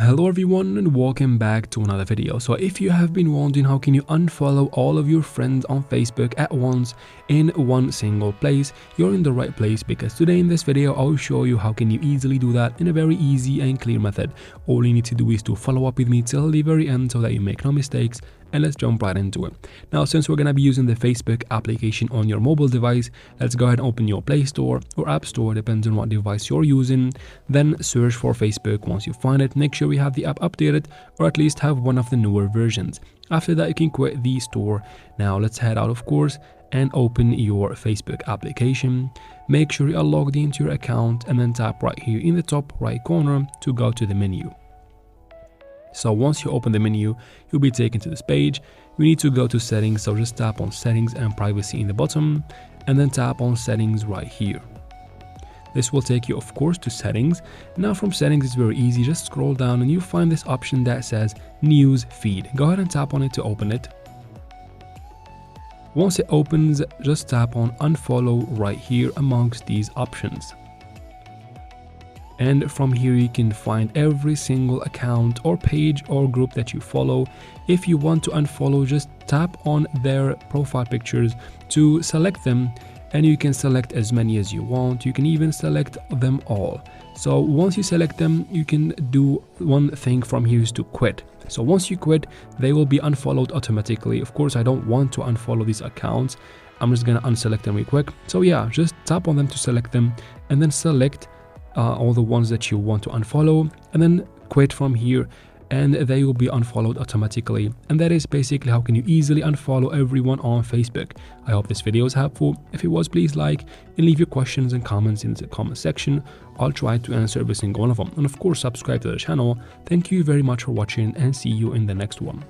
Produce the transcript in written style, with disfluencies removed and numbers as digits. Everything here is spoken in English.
Hello everyone and welcome back to another video. So if you have been wondering how can you unfollow all of your friends on Facebook at once in one single place, you're in the right place, because today in this video I'll show you how can you easily do that in a very easy and clear method. All you need to do is to follow up with me till the very end so that you make no mistakes, and let's jump right into it. Now, since we're going to be using the Facebook application on your mobile device, let's go ahead and open your Play Store or App Store, depends on what device you're using. Then search for Facebook. Once you find it, make sure we have the app updated, or at least have one of the newer versions. After that, you can quit the store. Now let's head out, of course, and open your Facebook application. Make sure you are logged into your account and then tap right here in the top right corner to go to the menu. So once you open the menu, you'll be taken to this page. You need to go to settings, so just tap on settings and privacy in the bottom, and then tap on settings right here. This will take you, of course, to settings. Now from settings, it's very easy. Just scroll down and you'll find this option that says news feed. Go ahead and tap on it to open it. Once it opens, just tap on unfollow right here amongst these options. And from here you can find every single account or page or group that you follow. If you want to unfollow, just tap on their profile pictures to select them, and you can select as many as you want. You can even select them all. So once you select them, you can do one thing from here is to quit. So once you quit, they will be unfollowed automatically. Of course, I don't want to unfollow these accounts. I'm just gonna unselect them real quick. So yeah, just tap on them to select them, and then select all the ones that you want to unfollow, and then quit from here, and they will be unfollowed automatically. And that is basically how can you easily unfollow everyone on Facebook. I hope this video was helpful. If it was, please like and leave your questions and comments in the comment section. I'll try to answer every single one of them, and of course subscribe to the channel. Thank you very much for watching, and see you in the next one.